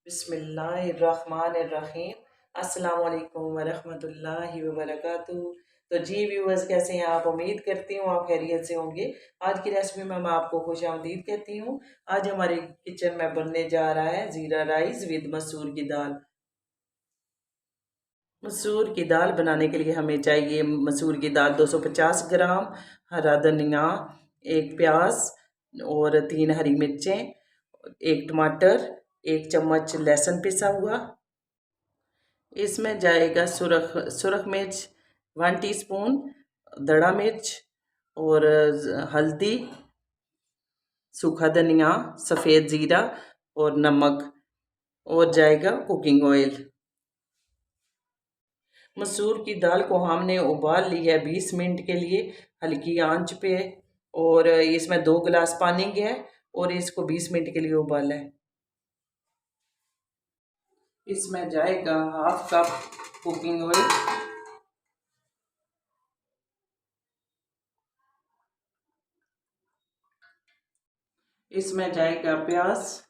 बिस्मिल्लाहिर्रहमानिर्रहीम। अस्सलाम वालेकुम वरहमतुल्लाहि वबरकातुहू। तो जी व्यूअर्स, कैसे हैं आप? उम्मीद करती हूँ आप खैरियत से होंगे। आज की रेसिपी में मैं आपको खुशामदीद कहती हूँ। आज हमारे किचन में बनने जा रहा है ज़ीरा राइस विद मसूर की दाल। मसूर की दाल बनाने के लिए हमें चाहिए मसूर की दाल 250 ग्राम, हरा धनिया, एक प्याज और 3 हरी मिर्चें, एक टमाटर, 1 चम्मच लहसुन पिसा हुआ। इसमें जाएगा सुरख सुरख मिर्च 1 टीस्पून, दड़ा मिर्च और हल्दी, सूखा धनिया, सफ़ेद ज़ीरा और नमक, और जाएगा कुकिंग ऑयल। मसूर की दाल को हमने उबाल लिया है 20 मिनट के लिए हल्की आंच पे, और इसमें 2 गिलास पानी गया और इसको 20 मिनट के लिए उबाला है। इसमें जाएगा हाफ कप कुकिंग ऑयल, इसमें जाएगा प्याज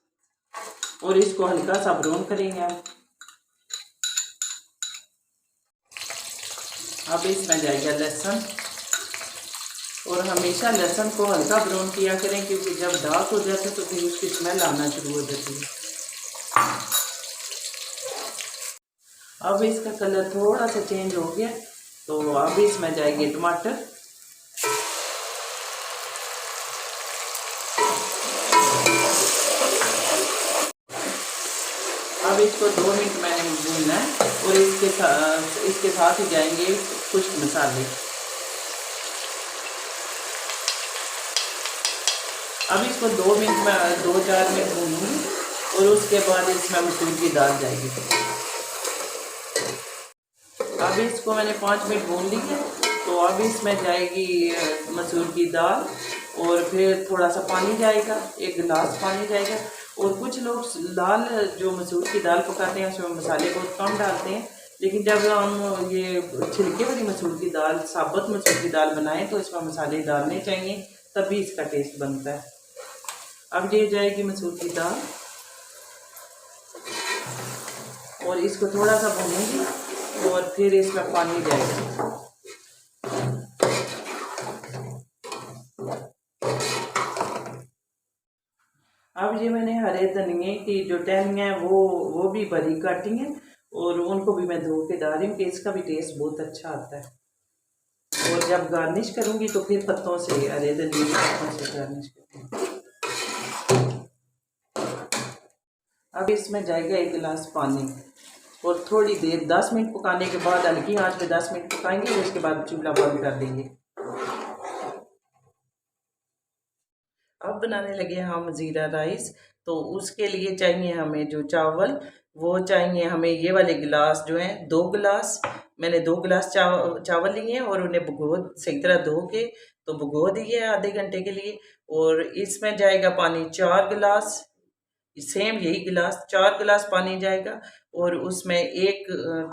और इसको हल्का सा ब्राउन करेंगे। अब इसमें जाएगा लहसुन, और हमेशा लहसुन को हल्का ब्राउन किया करें, क्योंकि जब डार्क हो जाते तो फिर उसकी स्मेल आना शुरू हो जाती है। अब इसका कलर थोड़ा सा चेंज हो गया, तो अब इसमें जाएंगे टमाटर, अब इसको 2 मिनट मैंने भूनना है, और इसके साथ ही जाएंगे कुछ मसाले। अब इसको 2-4 मिनट भूनूंगी, और उसके बाद इसमें मसूर की दाल जाएगी। अब इसको मैंने 5 मिनट भून ली है, तो अब इसमें जाएगी मसूर की दाल, और फिर थोड़ा सा पानी जाएगा, 1 गिलास पानी जाएगा। और कुछ लोग लाल जो मसूर की दाल पकाते हैं उसमें मसाले बहुत कम डालते हैं, लेकिन जब हम ये छिलके वाली मसूर की दाल, साबुत मसूर की दाल बनाएं तो इसमें मसाले डालने चाहिए, तभी इसका टेस्ट बनता है। अब ये जाएगी मसूर की दाल, और इसको थोड़ा सा भूनूंगी, और फिर इसमें पानी जाएगा। अब ये मैंने हरे धनिए की जो टहनियाँ हैं वो भी बारीक काटी हैं, और उनको भी मैं धो के डाल रही हूँ कि इसका भी टेस्ट बहुत अच्छा आता है। और जब गार्निश करूँगी तो फिर पत्तों से, हरे धनिए के पत्तों से गार्निश करूँगी। अब इसमें जाएगा 1 गिलास पानी, और थोड़ी देर 10 मिनट पकाने के बाद हल्की आंच पे 10 मिनट पकाएंगे, और उसके बाद चूल्हा बंद कर देंगे। अब बनाने लगे हम ज़ीरा राइस। तो उसके लिए चाहिए हमें जो चावल, वो चाहिए हमें ये वाले गिलास जो हैं, 2 गिलास। मैंने 2 गिलास चावल लिए हैं, और उन्हें सही तरह धो के तो भिगो दिए आधे घंटे के लिए। और इसमें जाएगा पानी 4 गिलास, सेम यही गिलास 4 गिलास पानी जाएगा। और उसमें 1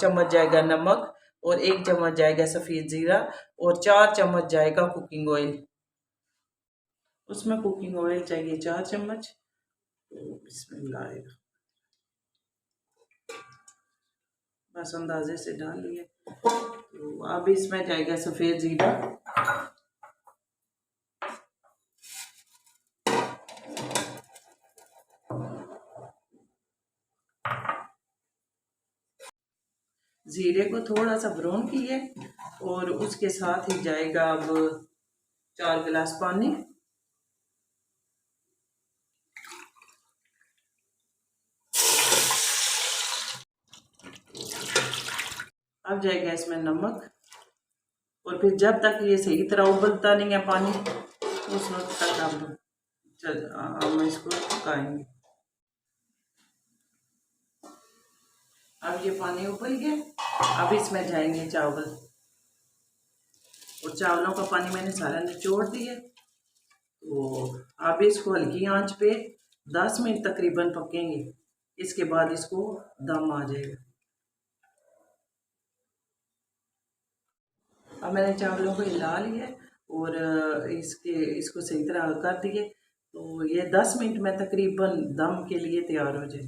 चम्मच जाएगा नमक, और 1 चम्मच जाएगा सफ़ेद ज़ीरा, और 4 चम्मच जाएगा कुकिंग ऑयल। उसमें कुकिंग ऑयल चाहिए 4 चम्मच। तो बिस्मिल्लाह, बस अंदाजे से डाल लिए। तो अब इसमें जाएगा सफ़ेद ज़ीरा, ज़ीरे को थोड़ा सा ब्राउन किए, और उसके साथ ही जाएगा अब 4 गिलास पानी। अब जाएगा इसमें नमक, और फिर जब तक ये सही तरह उबलता नहीं है पानी, उस वक्त तक हम इसको पकाएंगे। अब ये पानी उबल गया, अब इसमें जाएंगे चावल, और चावलों का पानी मैंने सारा निचोड़ दिया। तो अब इसको हल्की आंच पे 10 मिनट तकरीबन पकेंगे, इसके बाद इसको दम आ जाएगा। अब मैंने चावलों को हिला लिया, और इसको सही तरह कर दिए। तो ये 10 मिनट में तकरीबन दम के लिए तैयार हो जाए।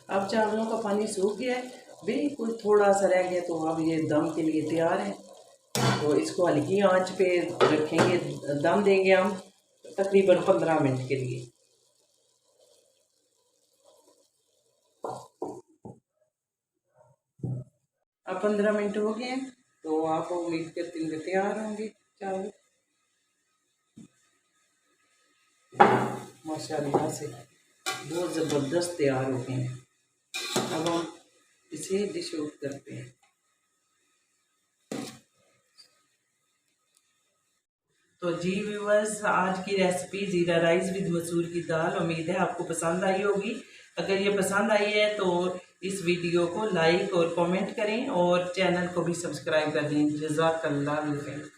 अब चावलों का पानी सूख गया है, बिल्कुल थोड़ा सा रह गया, तो अब ये दम के लिए तैयार है। तो इसको हल्की आंच पे रखेंगे, दम देंगे हम तकरीबन 15 मिनट के लिए। अब 15 मिनट हो गए हैं, तो आप उम्मीद करती हूँ तैयार होंगे चावल। माशाल्लाह से बहुत ज़बरदस्त तैयार हो गए हैं। अब हम इसे डिश आउट करते हैं। तो जी व्यूअर्स, आज की रेसिपी ज़ीरा राइस विद मसूर की दाल, उम्मीद है आपको पसंद आई होगी। अगर ये पसंद आई है तो इस वीडियो को लाइक और कमेंट करें और चैनल को भी सब्सक्राइब कर दें। जज़ाकल्लाह खैर।